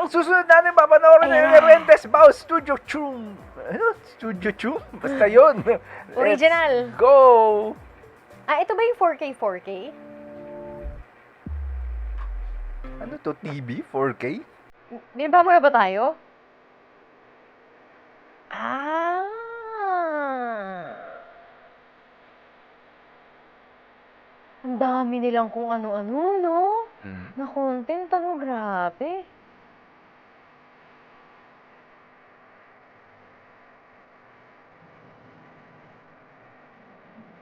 Ang susunod natin papanoorin na yung Ayan. Rentes Bao Studio Chum. Ano? Studio Chum? Basta yun. Original. Let's go! Ito ba yung 4K 4K? Ano to? TV? 4K? Binaba mo na ba tayo? Ah. Ang dami nilang kung ano-ano, no? Na content, ano, grabe.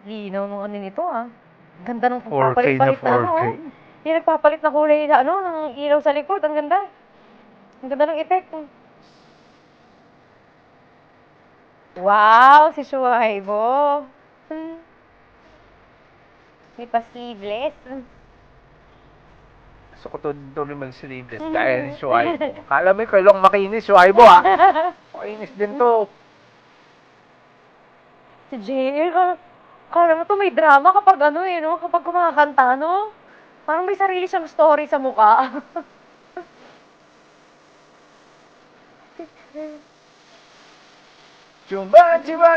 Linaw nung ano nito, ah. Ganda ng 4K na pagpapalit-palit na, 4K. ano, oh. Yung nagpapalit na kulay na, ano, ng ilaw sa likod. Ang ganda. Ang ganda ng effect. Wow, si Shuaibo. May pa-sleeveless. Gusto ko to tuloy mag-sleeveless dahil ni Shuaibo. Kala mo yung kalong makinis, Shuaibo ha? Makinis din to. Si JL, kala mo to may drama kapag ano eh, no? Kapag kumakanta, no? Parang may sarili siyang story sa mukha. Chumba, chumba!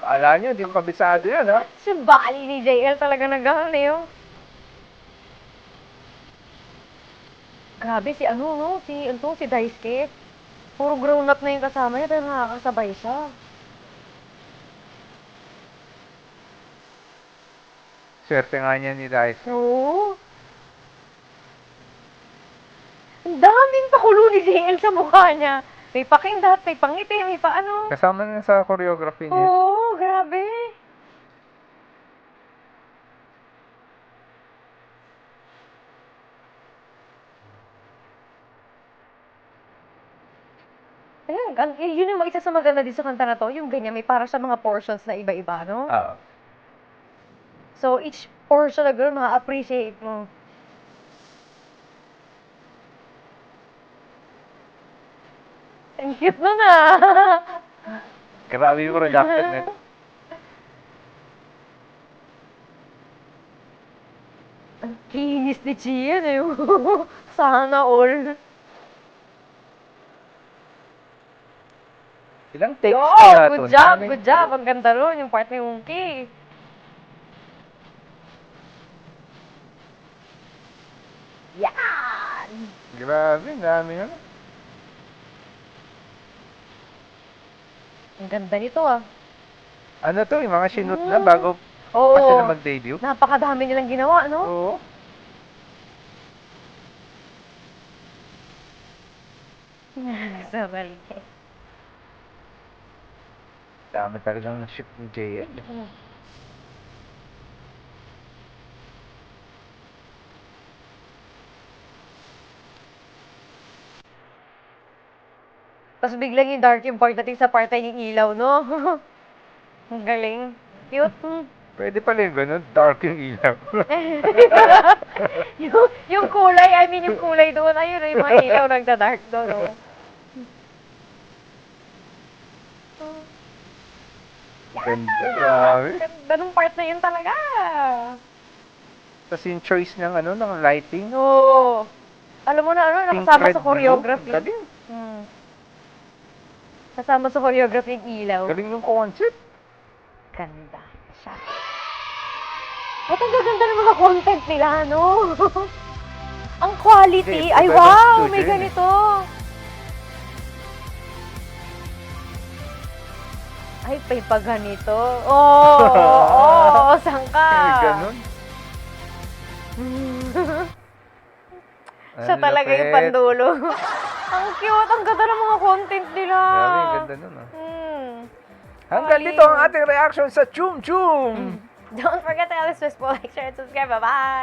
Kala nyo, di ko kabisado yan ha? Si Bali ni JL talaga nag-ano eh, oh. Grabe si ano, no? Si Daisuke. Puro grown up na yung kasama niya, pero nakakasabay siya. Swerte nga niya ni Dice. Oo. Ang daming pakulo ni JL sa mukha niya. May pakindat, may pangiti, may paano. Kasama na sa choreography niya. Oo, grabe. Ayun, yun yung isa sa maganda din sa kanta na to, yung ganyan, may para sa mga portions na iba-iba, no? Oo. So, each portion na gano'n, ma-appreciate mo. Ang cute nun ah! Grabe yung production net. Ang kinis ni Chian eh. Sana all. Ilang takes Yo, kaya to? good job, Dami. good job. Ang ganda ron, yung part ni Unki. Yan! Grabe, dami nga. Ang ganda nito ah. Ano to, yung mga sinut na bago Oo. pa sila mag-debut? Napakadami nilang ginawa, no? Oo. Sabal. Dami talagang shoot ni JL. Tapos biglang yung dark yung part natin sa part na yung ilaw, no? Ang galing. Cute. Pwede pala yung ganun, dark yung ilaw. yung kulay, yung kulay doon, ayun, yung mga ilaw nagda-dark doon, no? Ganda, grabe. Ganda nung part na yun talaga. Tapos yung choice ng ano, ng lighting. Oo. Alam mo na, Pink, nakasama red, sa choreography. blue. Galing. Kasama sa choreography yung ilaw. Galing yung concept. Ganda siya. Ba't ang gaganda ng mga content nila, no? Ang quality. Hindi, Ay, iba-ibang wow! studio May yun eh. ganito. Ay, may pa ganito. Oo, saan ka? Ay, ganun. Siya Ang talaga yung lapit. pandulo. Ang cute. Ang ganda ng mga content nila. Grabe, ang ganda nun ah. Hanggang Galing. dito ang ating reaction sa Chum Chum. Don't forget to like, share, and subscribe. Bye-bye!